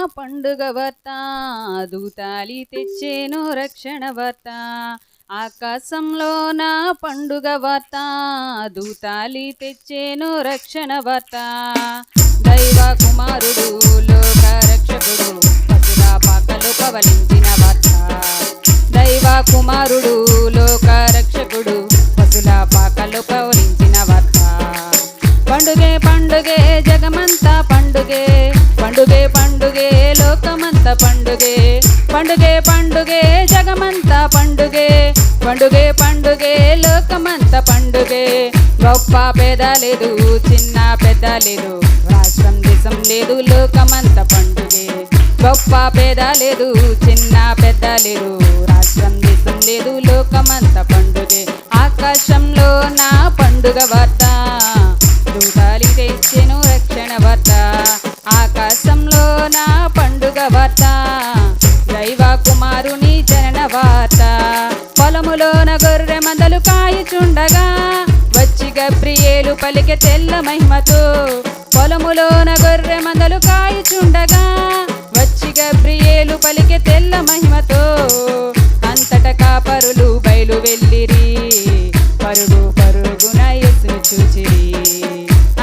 పండుగ వార్త దూతాలి తెచ్చేను రక్షణ వార్త ఆకాశంలో నా పండుగ వార్త దూతాలి తెచ్చేను రక్షణ వార్త దైవ కుమారుడు లోక రక్షకుడు పశుల పాకలు పవలించిన వార్త దైవ కుమారుడు లోక రక్షకుడు పశుల పాకలు పవలించిన వార్త పండుగే పండుగే జగమంతా పండుగే పండుగే పండుగే లోకమంతా పండుగే పండుగే పండుగే జగమంతా పండుగే పండుగే పండుగే లోకమంతా పండుగే గొప్ప పేద లేదు చిన్న పెద్ద లేదు రాష్ట్రం దేశం లేదు లోకమంతా పండుగే గొప్ప పేద లేదు చిన్న పెద్ద లేదు రాష్ట్రం దేశం లేదు లోకమంతా పండుగే ఆకాశంలో నా పండుగ వార్త దూతాలి తెచ్చెను రక్షణ వార్త ఆకాశంలో నా పండుగ వార్త దైవ కుమారుని జనన వార్త పొలములోన గొర్రె మందలు కాయుచుండగా వచ్చి గబ్రియేలు పలికె తెల్ల మహిమతో పొలములోన గొర్రె మందలు కాయుచుండగా వచ్చి గబ్రియేలు పలికె తెల్ల మహిమతో అంతట కాపరులు బయలు వెళ్ళిరి పరుగు పరుగున యేసును చూచిరి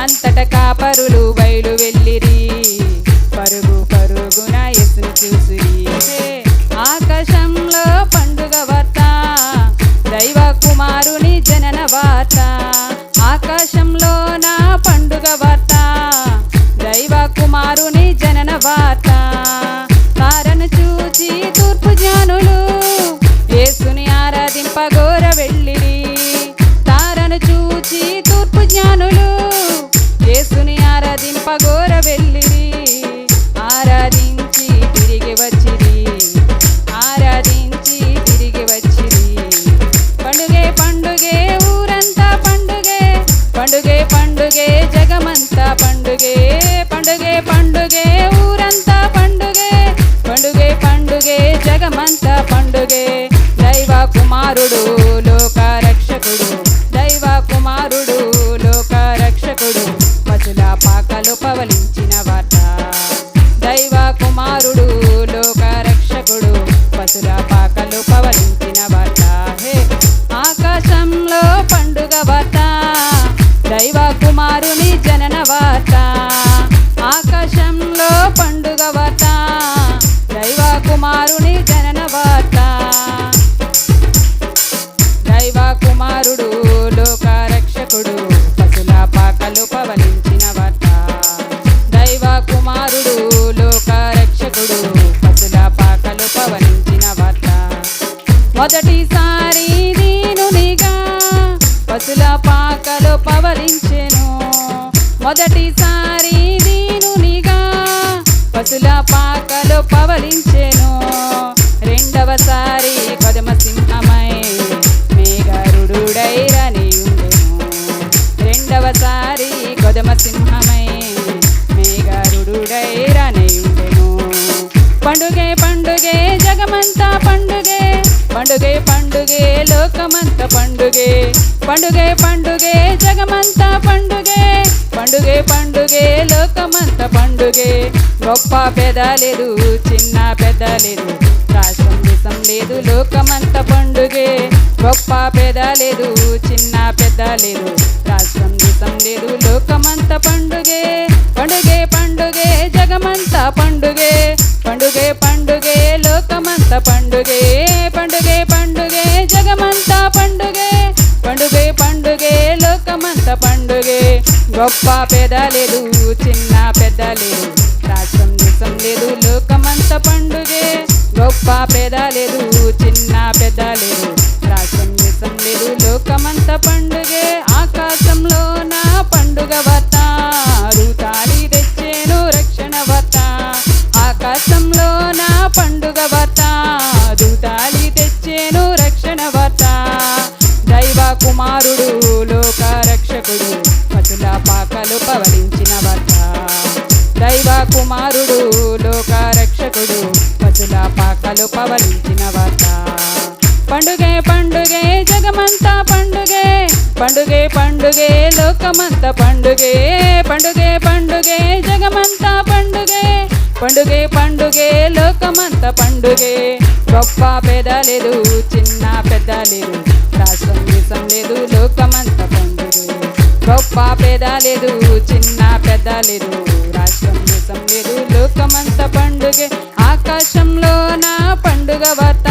అంతట కాపరులు బయలు వెళ్ళిరి పరుగు పరుగున యేసును చూసిరి ఆకాశంలో పండుగ వార్త దైవ కుమారుని జనన వార్త ఆకాశంలో నా పండుగ వార్త దైవ కుమారుని జనన వార్త తారను చూచి తూర్పు జ్ఞానులు యేసుని ఆరాధింపగోర వెళ్ళిరి తారను చూచి తూర్పు జ్ఞానులు యేసుని ఆరాధింపగోర వెళ్ళిరి ఆరాధించి తిరిగి వచ్చిరి ఆరాధించి తిరిగి వచ్చిరి పండుగే పండుగే ఊరంతా పండుగే పండుగే పండుగే జగమంతా పండుగే పండుగే పండుగే ఊరంతా పండుగే పండుగే పండుగే జగమంతా పండుగే దైవ కుమారుడు లోక రక్షకుడు దైవ కుమారుడు లోక రక్షకుడు పశుల పాకలు పవలించిన వార్త దైవ కుమారుడు లోక రక్షకుడు పశుల పాకలు పవలించిన వార్త హే ఆకాశంలో పండుగ వార్త దైవ కుమారుని జనన వార్త ఆకాశంలో పండుగ వార్త దైవ కుమారుని జనన వార్త దైవ కుమారుడు లోక రక్షకుడు పశుల పాకలు పవలించిన వార్త దైవ కుమారుడు లోక రక్షకుడు పశుల పాకలు పవలించిన వార్త మొదటిసారి దీనునిగా పశుల పాకలు పవలించెను మొదటిసారి దీనునిగా పశుల పాకలు పవలించెను రెండవసారి కొదమ సింహమై మేఘరుడై రనియుండెను రెండవసారి కొదమ సింహమై మేఘరుడై రనియుండెను పండుగే పండుగే జగమంతా పండుగే పండుగే పండుగే లోకమంతా పండుగే పండుగే పండుగే జగమంతా పండుగే పండుగే పండుగే లోకమంతా పండుగే గొప్ప పెద లేదు చిన్న పెద్ద లేదు రాష్ట్రం దేశం లేదు లోకమంతా పండుగే గొప్ప పెద లేదు చిన్న పెద్ద లేదు రాష్ట్రం దేశం లేదు లోకమంతా పండుగే పండుగే పండుగే జగమంతా పండుగే పండుగే పండుగే లోకమంతా పండుగే పండుగే పండుగే జగమంతా పండుగే పండుగే పండుగే లోకమంతా పండుగే గొప్ప పెద లేదు చిన్న పెద్ద లేదు రాష్ట్రం దేశం లేదు లోకమంతా పండుగే గొప్ప పెద లేదు చిన్న పెద్ద లేదు రాష్ట్రం దేశం లేదు లోకమంతా పండుగే ఆకాశంలో నా పండుగ వార్త దూతాలి తెచ్చేను రక్షణ వార్త ఆకాశంలో నా పండుగ వార్త దూతాలి తెచ్చేను రక్షణ వార్త దైవ కుమారుడు లోక రక్షకుడు పశుల పాకలు పవలించిన వార్త దైవ కుమారుడు లోక రక్షకుడు పశుల పాకలు పవలించిన వార్త పండుగే పండుగే జగమంతా పండుగే పండుగే పండుగే లోకమంతా పండుగే పండుగే పండుగే జగమంతా పండుగే పండుగే పండుగే లోకమంత పండుగే గొప్ప పేద లేదు చిన్న పెద్ద లేదు రాష్ట్రం దేశం లేదు లోకమంత పండుగే గొప్ప పేద లేదు చిన్న పెద్ద లేదు రాష్ట్రం దేశం లేదు లోకమంత పండుగే ఆకాశంలో నా పండుగ వార్త